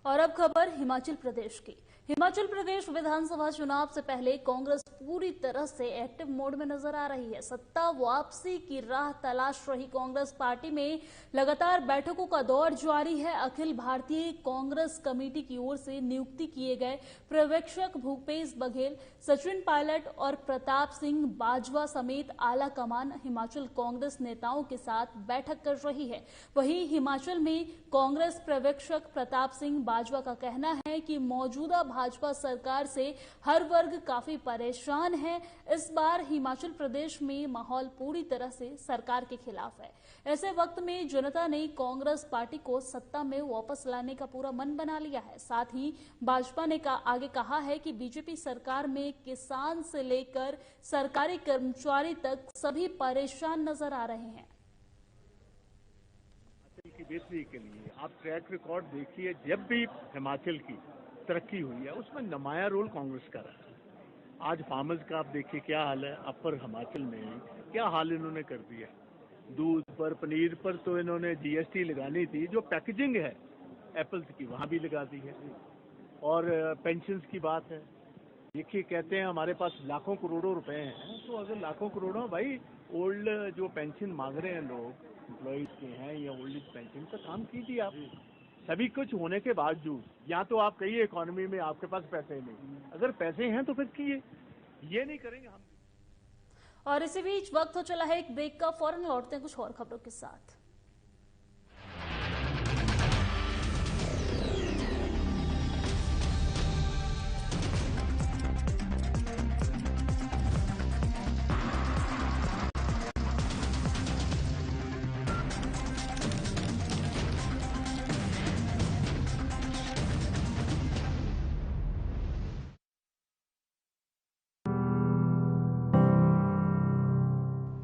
और अब खबर हिमाचल प्रदेश की। हिमाचल प्रदेश विधानसभा चुनाव से पहले कांग्रेस पूरी तरह से एक्टिव मोड में नजर आ रही है। सत्ता वापसी की राह तलाश रही कांग्रेस पार्टी में लगातार बैठकों का दौर जारी है। अखिल भारतीय कांग्रेस कमेटी की ओर से नियुक्ति किए गए पर्यवेक्षक भूपेश बघेल, सचिन पायलट और प्रताप सिंह बाजवा समेत आला कमान हिमाचल कांग्रेस नेताओं के साथ बैठक कर रही है। वहीं हिमाचल में कांग्रेस पर्यवेक्षक प्रताप सिंह बाजवा का कहना है कि मौजूदा भाजपा सरकार से हर वर्ग काफी परेशान है। इस बार हिमाचल प्रदेश में माहौल पूरी तरह से सरकार के खिलाफ है। ऐसे वक्त में जनता ने कांग्रेस पार्टी को सत्ता में वापस लाने का पूरा मन बना लिया है। साथ ही भाजपा ने आगे कहा है कि बीजेपी सरकार में किसान से लेकर सरकारी कर्मचारी तक सभी परेशान नजर आ रहे हैं। की बेहतरी के लिए आप ट्रैक रिकॉर्ड देखिए, जब भी हिमाचल की तरक्की हुई है उसमें नुमाया रोल कांग्रेस का रहा है। आज फार्मर्स का आप देखिए क्या हाल है, अपर हिमाचल में क्या हाल इन्होंने कर दिया। दूध पर, पनीर पर तो इन्होंने जीएसटी लगानी थी, जो पैकेजिंग है एप्पल्स की वहां भी लगा दी है। और पेंशन्स की बात है, देखिए कहते हैं हमारे पास लाखों करोड़ों रुपए हैं, तो अगर लाखों करोड़ों भाई ओल्ड जो पेंशन मांग रहे हैं लोग एम्प्लॉइज के हैं या ओल्ड एज पेंशन का काम कीजिए आप। सभी कुछ होने के बावजूद या तो आप कहिए इकोनॉमी में आपके पास पैसे नहीं, अगर पैसे हैं तो फिर कीजिए, ये नहीं करेंगे हम। और इसी बीच वक्त हो चला है एक ब्रेक का, फौरन लौटते हैं कुछ और खबरों के साथ।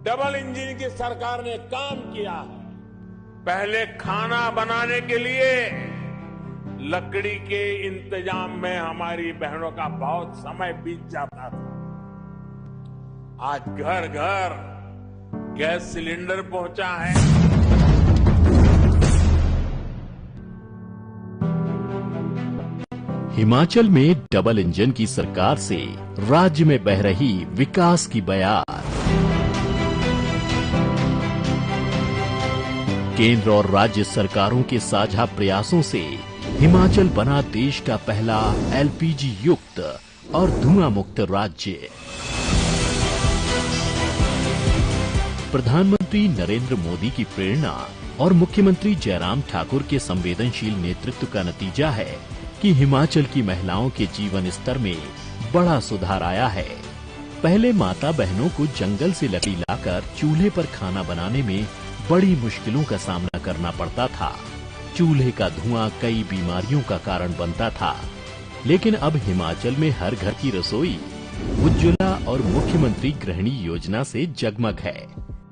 डबल इंजन की सरकार ने काम किया है। पहले खाना बनाने के लिए लकड़ी के इंतजाम में हमारी बहनों का बहुत समय बीत जाता था। आज घर घर गैस सिलेंडर पहुंचा है। हिमाचल में डबल इंजन की सरकार से राज्य में बह रही विकास की बयार। केंद्र और राज्य सरकारों के साझा प्रयासों से हिमाचल बना देश का पहला एलपीजी युक्त और धुआं मुक्त राज्य। प्रधानमंत्री नरेंद्र मोदी की प्रेरणा और मुख्यमंत्री जयराम ठाकुर के संवेदनशील नेतृत्व का नतीजा है कि हिमाचल की महिलाओं के जीवन स्तर में बड़ा सुधार आया है। पहले माता बहनों को जंगल से लकड़ी लाकर चूल्हे पर खाना बनाने में बड़ी मुश्किलों का सामना करना पड़ता था। चूल्हे का धुआं कई बीमारियों का कारण बनता था, लेकिन अब हिमाचल में हर घर की रसोई उज्ज्वला और मुख्यमंत्री गृहिणी योजना से जगमग है।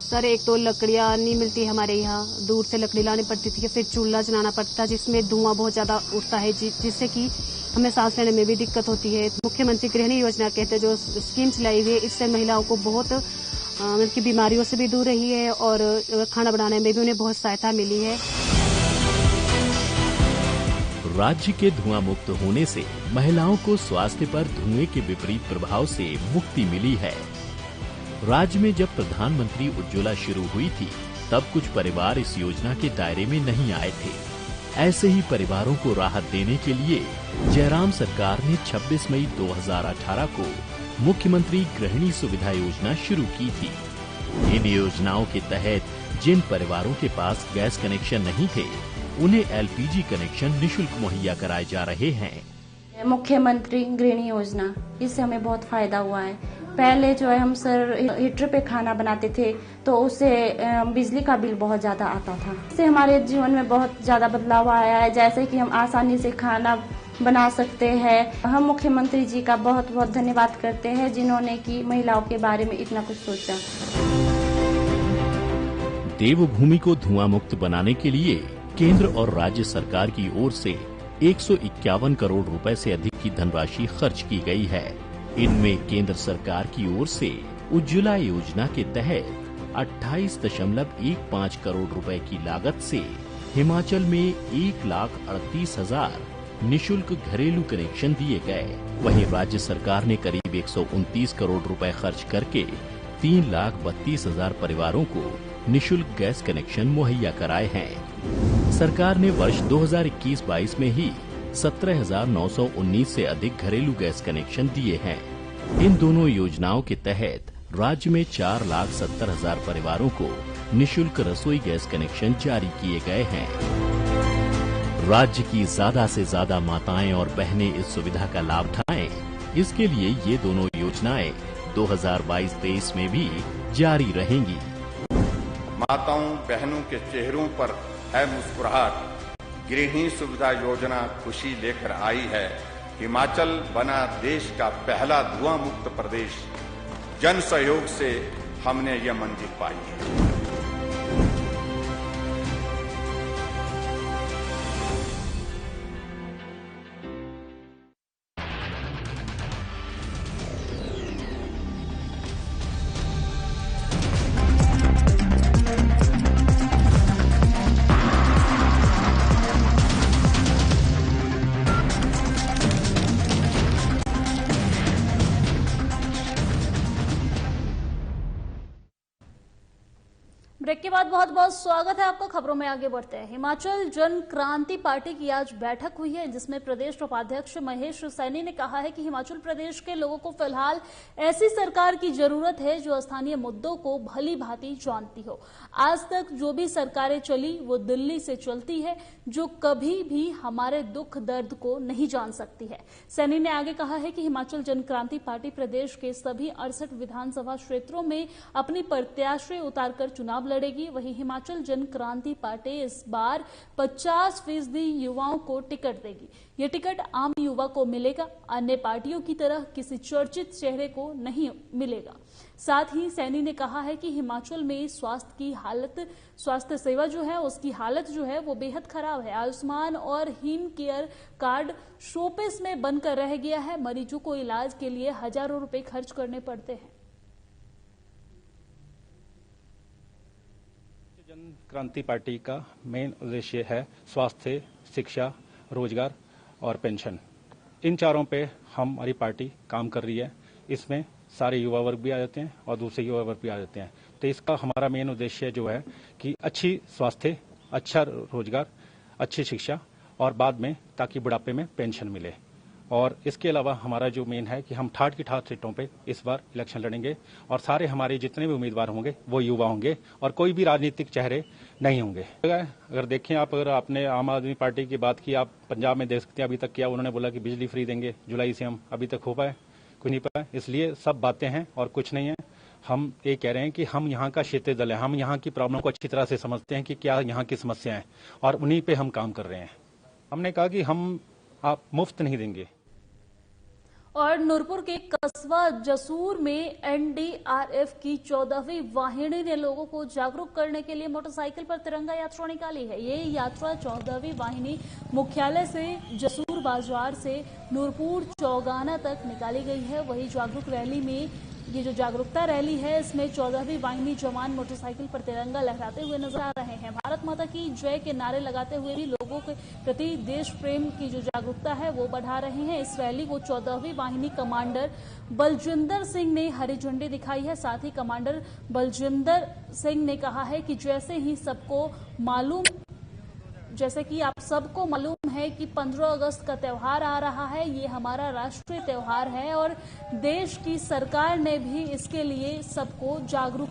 सर, एक तो लकड़ियाँ नहीं मिलती हमारे यहाँ, दूर से लकड़ी लानी पड़ती थी, फिर चूल्हा जलाना पड़ता जिसमें धुआं बहुत ज्यादा उठता है, जिससे कि हमें सांस लेने में भी दिक्कत होती है। मुख्यमंत्री गृहिणी योजना कहते जो स्कीम चलाई हुई है, इससे महिलाओं को बहुत की बीमारियों से भी दूर रही है और खाना बनाने में भी उन्हें बहुत सहायता मिली है। राज्य के धुआं मुक्त होने से महिलाओं को स्वास्थ्य पर धुएं के विपरीत प्रभाव से मुक्ति मिली है। राज्य में जब प्रधानमंत्री उज्ज्वला शुरू हुई थी, तब कुछ परिवार इस योजना के दायरे में नहीं आए थे। ऐसे ही परिवारों को राहत देने के लिए जयराम सरकार ने 26 मई 2018 को मुख्यमंत्री गृहिणी सुविधा योजना शुरू की थी। इन योजनाओं के तहत जिन परिवारों के पास गैस कनेक्शन नहीं थे, उन्हें एलपीजी कनेक्शन निःशुल्क मुहैया कराए जा रहे हैं। मुख्यमंत्री गृहिणी योजना, इससे हमें बहुत फायदा हुआ है। पहले जो है हम सर हीटर पे खाना बनाते थे, तो उससे बिजली का बिल बहुत ज्यादा आता था। इससे हमारे जीवन में बहुत ज्यादा बदलाव आया है, जैसे कि हम आसानी से खाना बना सकते हैं। हम मुख्यमंत्री जी का बहुत बहुत धन्यवाद करते हैं, जिन्होंने की महिलाओं के बारे में इतना कुछ सोचा। देवभूमि को धुआं मुक्त बनाने के लिए केंद्र और राज्य सरकार की ओर से 151 करोड़ रुपए से अधिक की धनराशि खर्च की गई है। इनमें केंद्र सरकार की ओर से उज्ज्वला योजना के तहत 28.15 करोड़ रुपए की लागत से हिमाचल में 1,38,000 निशुल्क घरेलू कनेक्शन दिए गए। वहीं राज्य सरकार ने करीब 129 करोड़ रुपए खर्च करके 3,32,000 परिवारों को निशुल्क गैस कनेक्शन मुहैया कराए हैं। सरकार ने वर्ष 2021-22 में ही 17,919 से अधिक घरेलू गैस कनेक्शन दिए हैं। इन दोनों योजनाओं के तहत राज्य में 4,70,000 परिवारों को निशुल्क रसोई गैस कनेक्शन जारी किए गए हैं। राज्य की ज्यादा से ज्यादा माताएं और बहनें इस सुविधा का लाभ उठाएं, इसके लिए ये दोनों योजनाएं 2022-23 में भी जारी रहेंगी। माताओं बहनों के चेहरों पर है मुस्कुराहट। गृहिणी सुविधा योजना खुशी लेकर आई है। हिमाचल बना देश का पहला धुआं मुक्त प्रदेश। जन सहयोग से हमने ये मंजिल पाई है। ब्रेक के बाद बहुत बहुत स्वागत है आपका। खबरों में आगे बढ़ते हैं। हिमाचल जन क्रांति पार्टी की आज बैठक हुई है, जिसमें प्रदेश उपाध्यक्ष महेश सैनी ने कहा है कि हिमाचल प्रदेश के लोगों को फिलहाल ऐसी सरकार की जरूरत है जो स्थानीय मुद्दों को भली भांति जानती हो। आज तक जो भी सरकारें चली वो दिल्ली से चलती है, जो कभी भी हमारे दुख दर्द को नहीं जान सकती है। सैनी ने आगे कहा है कि हिमाचल जन क्रांति पार्टी प्रदेश के सभी 68 विधानसभा क्षेत्रों में अपनी प्रत्याशी उतारकर चुनाव लड़ेगी। वहीं हिमाचल जन क्रांति पार्टी इस बार 50% युवाओं को टिकट देगी। ये टिकट आम युवा को मिलेगा, अन्य पार्टियों की तरह किसी चर्चित चेहरे को नहीं मिलेगा। साथ ही सैनी ने कहा है कि हिमाचल में स्वास्थ्य सेवा जो है उसकी हालत जो है वो बेहद खराब है। आयुष्मान और हिम केयर कार्ड शोपीस में बनकर रह गया है। मरीजों को इलाज के लिए हजारों रुपए खर्च करने पड़ते हैं। जन क्रांति पार्टी का मेन उद्देश्य है स्वास्थ्य, शिक्षा, रोजगार और पेंशन। इन चारों पे हमारी पार्टी काम कर रही है। इसमें सारे युवा वर्ग भी आ जाते हैं और दूसरे युवा वर्ग भी आ जाते हैं। तो इसका हमारा मेन उद्देश्य जो है कि अच्छी स्वास्थ्य, अच्छा रोजगार, अच्छी शिक्षा और बाद में ताकि बुढ़ापे में पेंशन मिले। और इसके अलावा हमारा जो मेन है कि हम ठाठ की ठाठ सीटों पे इस बार इलेक्शन लड़ेंगे और सारे हमारे जितने भी उम्मीदवार होंगे वो युवा होंगे और कोई भी राजनीतिक चेहरे नहीं होंगे। अगर देखें आप, अगर आपने आम आदमी पार्टी की बात की, आप पंजाब में देख सकते हैं अभी तक क्या उन्होंने बोला कि बिजली फ्री देंगे जुलाई से, हम अभी तक हो पाए कुछ नहीं पाए। इसलिए सब बातें हैं और कुछ नहीं है। हम ये कह रहे हैं कि हम यहाँ का क्षेत्रीय दल है, हम यहाँ की प्रॉब्लम को अच्छी तरह से समझते हैं कि क्या यहाँ की समस्या है और उन्हीं पे हम काम कर रहे हैं। हमने कहा कि हम आप मुफ्त नहीं देंगे। और नूरपुर के कस्बा जसूर में एनडीआरएफ की 14वीं वाहिनी ने लोगों को जागरूक करने के लिए मोटरसाइकिल पर तिरंगा यात्रा निकाली है। ये यात्रा 14वीं वाहिनी मुख्यालय से जसूर बाजार से नूरपुर चौगाना तक निकाली गई है। वही जागरूक रैली में ये जो जागरूकता रैली है इसमें 14वीं वाहिनी जवान मोटरसाइकिल पर तिरंगा लहराते हुए नजर आ रहे हैं। भारत माता की जय के नारे लगाते हुए भी लोगों के प्रति देश प्रेम की जो जागरूकता है वो बढ़ा रहे हैं। इस रैली को 14वीं वाहिनी कमांडर बलजिंदर सिंह ने हरी झंडी दिखाई है। साथ ही कमांडर बलजिंदर सिंह ने कहा है कि जैसे कि आप सबको मालूम है कि 15 अगस्त का त्योहार आ रहा है। ये हमारा राष्ट्रीय त्योहार है और देश की सरकार ने भी इसके लिए सबको जागरूक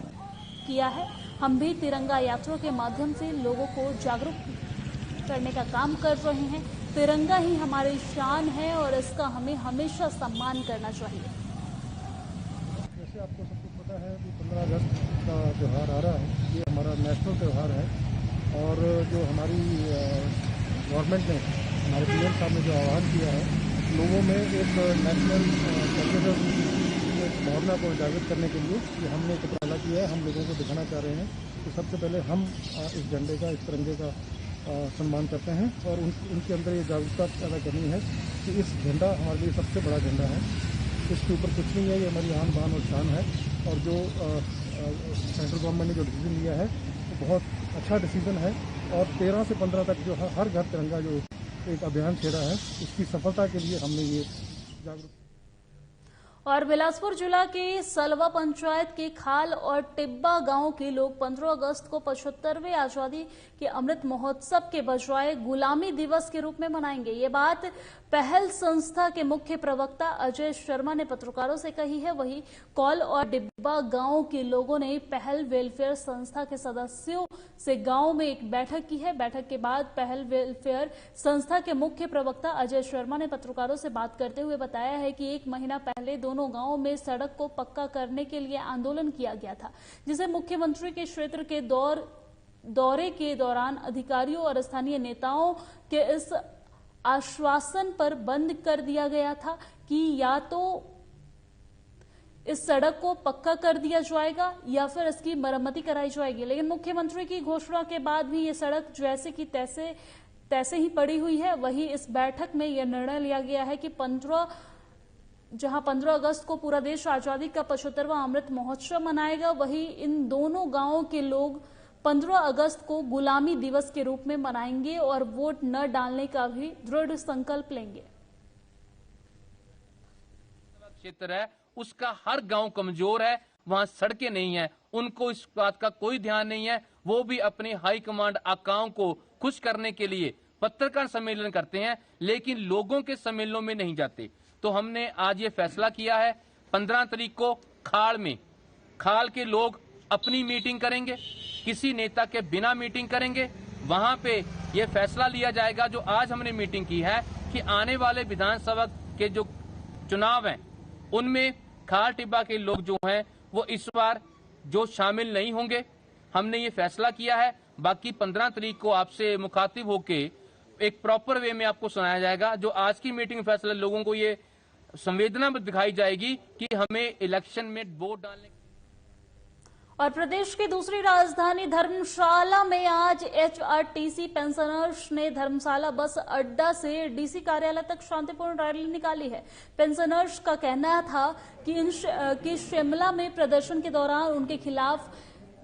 किया है। हम भी तिरंगा यात्रा के माध्यम से लोगों को जागरूक करने का काम कर रहे हैं। तिरंगा ही हमारी शान है और इसका हमें हमेशा सम्मान करना चाहिए। जैसे आपको सबको पता है कि 15 अगस्त का त्योहार आ रहा है, ये हमारा नेशनल त्योहार है। और जो हमारी गवर्नमेंट ने, हमारे पीएम साहब ने जो आह्वान किया है लोगों में एक नेशनल पैट्रियटिज्म की भावना को जागृत करने के लिए, ये हमने एक उपराला किया है। हम लोगों को दिखाना चाह रहे हैं कि सबसे पहले हम इस झंडे का, इस तिरंगे का सम्मान करते हैं और उनके अंदर ये जागरूकता पैदा करनी है कि इस झंडा हमारे लिए सबसे बड़ा झंडा है। इसके ऊपर कुछ नहीं है, ये हमारी आन बान और शान है। और जो सेंट्रल गवर्नमेंट ने जो डिसीजन लिया है वो बहुत अच्छा डिसीजन है। और 13 से 15 तक जो हर घर तिरंगा जो एक अभियान छेड़ा है। इसकी सफलता के लिए हमने ये जागरूक। और बिलासपुर जिला के सलवा पंचायत के खाल और टिब्बा गांव के लोग 15 अगस्त को 75वें आजादी के अमृत महोत्सव के बजाय गुलामी दिवस के रूप में मनाएंगे। ये बात पहल संस्था के मुख्य प्रवक्ता अजय शर्मा ने पत्रकारों से कही है। वहीं कौल और डिब्बा गांव के लोगों ने पहल वेलफेयर संस्था के सदस्यों से गांव में एक बैठक की है। बैठक के बाद पहल वेलफेयर संस्था के मुख्य प्रवक्ता अजय शर्मा ने पत्रकारों से बात करते हुए बताया है कि 1 महीना पहले दोनों गांवों में सड़क को पक्का करने के लिए आंदोलन किया गया था, जिसे मुख्यमंत्री के क्षेत्र के दौरे के दौरान अधिकारियों और स्थानीय नेताओं के इस आश्वासन पर बंद कर दिया गया था कि या तो इस सड़क को पक्का कर दिया जाएगा या फिर इसकी मरम्मती कराई जाएगी। लेकिन मुख्यमंत्री की घोषणा के बाद भी ये सड़क जैसे की तैसे ही पड़ी हुई है। वहीं इस बैठक में यह निर्णय लिया गया है कि 15 अगस्त को पूरा देश आजादी का 75वां अमृत महोत्सव मनाएगा, वहीं इन दोनों गांवों के लोग 15 अगस्त को गुलामी दिवस के रूप में मनाएंगे और वोट न डालने का भी दृढ़ संकल्प लेंगे। क्षेत्र है उसका हर गांव कमजोर है, वहां सड़कें नहीं है, उनको इस बात का कोई ध्यान नहीं है। वो भी अपने हाई कमांड आकाओं को खुश करने के लिए पत्रकार सम्मेलन करते हैं, लेकिन लोगों के सम्मेलनों में नहीं जाते। तो हमने आज ये फैसला किया है 15 तारीख को खाल के लोग अपनी मीटिंग करेंगे, किसी नेता के बिना मीटिंग करेंगे। वहां पे ये फैसला लिया जाएगा जो आज हमने मीटिंग की है कि आने वाले विधानसभा के जो चुनाव हैं उनमें खाल टिब्बा के लोग जो हैं वो इस बार जो शामिल नहीं होंगे। हमने ये फैसला किया है। बाकी 15 तारीख को आपसे मुखातिब होके एक प्रॉपर वे में आपको सुनाया जाएगा। जो आज की मीटिंग फैसला लोगों को ये संवेदना दिखाई जाएगी कि हमें इलेक्शन में वोट डालने। और प्रदेश की दूसरी राजधानी धर्मशाला में आज HRTC पेंशनर्स ने धर्मशाला बस अड्डा से डीसी कार्यालय तक शांतिपूर्ण रैली निकाली है। पेंशनर्स का कहना था कि शिमला में प्रदर्शन के दौरान उनके खिलाफ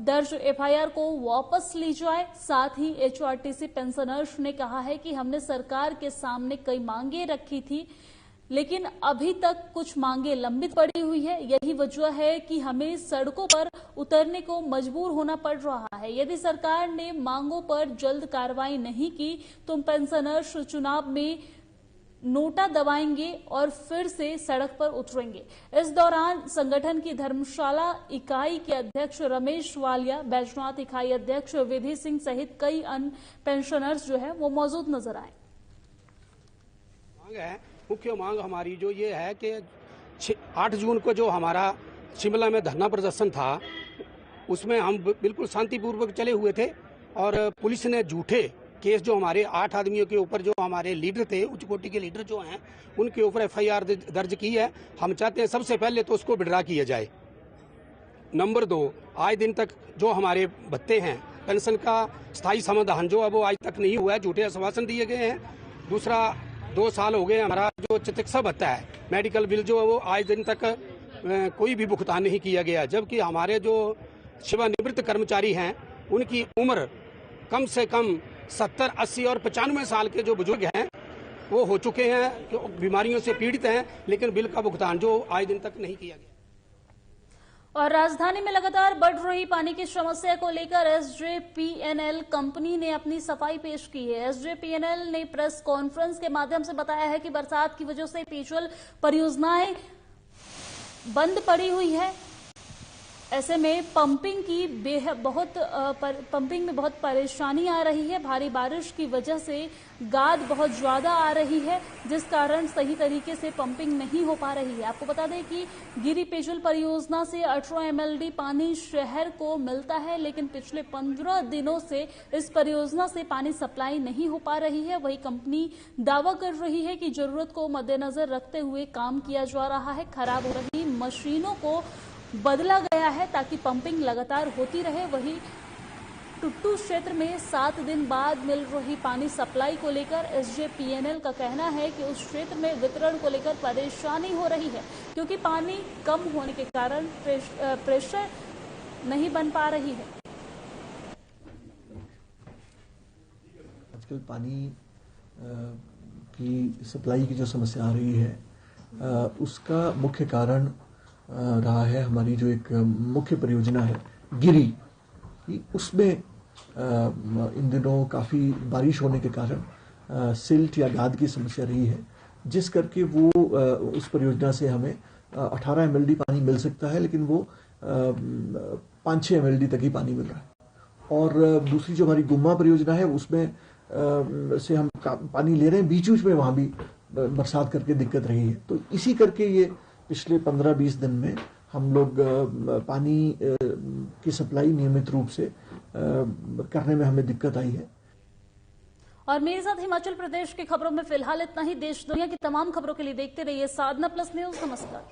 दर्ज FIR को वापस ली जाए। साथ ही HRTC पेंशनर्स ने कहा है कि हमने सरकार के सामने कई मांगे रखी थी, लेकिन अभी तक कुछ मांगे लंबित पड़ी हुई है। यही वजह है कि हमें सड़कों पर उतरने को मजबूर होना पड़ रहा है। यदि सरकार ने मांगों पर जल्द कार्रवाई नहीं की तो पेंशनर्स चुनाव में नोटा दबाएंगे और फिर से सड़क पर उतरेंगे। इस दौरान संगठन की धर्मशाला इकाई के अध्यक्ष रमेश वालिया, बैजनाथ इकाई अध्यक्ष विधि सिंह सहित कई अन्य पेंशनर्स जो है वो मौजूद नजर आए। मुख्य मांग हमारी जो ये है कि 8 जून को जो हमारा शिमला में धरना प्रदर्शन था उसमें हम बिल्कुल शांतिपूर्वक चले हुए थे और पुलिस ने झूठे केस जो हमारे 8 आदमियों के ऊपर जो हमारे लीडर थे, उच्च कोटि के लीडर जो हैं, उनके ऊपर FIR दर्ज की है। हम चाहते हैं सबसे पहले तो उसको विड्रा किया जाए। नंबर 2, आज दिन तक जो हमारे भत्ते हैं, पेंशन का स्थायी समाधान जो है वो आज तक नहीं हुआ है, झूठे आश्वासन दिए गए हैं। दूसरा, 2 साल हो गए हमारा जो चिकित्सा भत्ता है, मेडिकल बिल जो है वो आज दिन तक कोई भी भुगतान नहीं किया गया, जबकि हमारे जो सेवानिवृत्त कर्मचारी हैं उनकी उम्र कम से कम 70, 80 और 95 साल के जो बुजुर्ग हैं वो हो चुके हैं, जो बीमारियों से पीड़ित हैं, लेकिन बिल का भुगतान जो आज दिन तक नहीं किया गया। और राजधानी में लगातार बढ़ रही पानी की समस्या को लेकर SJPNL कंपनी ने अपनी सफाई पेश की है। SJPNL ने प्रेस कॉन्फ्रेंस के माध्यम से बताया है कि बरसात की वजह से पेयजल परियोजनाएं बंद पड़ी हुई है। ऐसे में पंपिंग में बहुत परेशानी आ रही है। भारी बारिश की वजह से गाद बहुत ज्यादा आ रही है, जिस कारण सही तरीके से पंपिंग नहीं हो पा रही है। आपको बता दें कि गिरी पेयजल परियोजना से 18 MLD पानी शहर को मिलता है, लेकिन पिछले 15 दिनों से इस परियोजना से पानी सप्लाई नहीं हो पा रही है। वही कंपनी दावा कर रही है कि जरूरत को मद्देनजर रखते हुए काम किया जा रहा है। खराब हो रही मशीनों को बदला गया है ताकि पंपिंग लगातार होती रहे। वहीं टुट्टू क्षेत्र में 7 दिन बाद मिल रही पानी सप्लाई को लेकर SJPNL का कहना है कि उस क्षेत्र में वितरण को लेकर परेशानी हो रही है, क्योंकि पानी कम होने के कारण प्रेशर नहीं बन पा रही है। आजकल पानी की सप्लाई की जो समस्या आ रही है उसका मुख्य कारण रहा है हमारी जो एक मुख्य परियोजना है गिरी, उसमें इन दिनों काफ़ी बारिश होने के कारण सिल्ट या गाद की समस्या रही है, जिस करके वो उस परियोजना से हमें 18 MLD पानी मिल सकता है, लेकिन वो 5-6 MLD तक ही पानी मिल रहा है। और दूसरी जो हमारी गुम्मा परियोजना है उसमें से हम पानी ले रहे हैं, बीच में वहाँ भी बरसात करके दिक्कत रही है। तो इसी करके ये पिछले 15-20 दिन में हम लोग पानी की सप्लाई नियमित रूप से करने में हमें दिक्कत आई है। और मेरे साथ हिमाचल प्रदेश की खबरों में फिलहाल इतना ही। देश दुनिया की तमाम खबरों के लिए देखते रहिए साधना प्लस न्यूज। नमस्कार।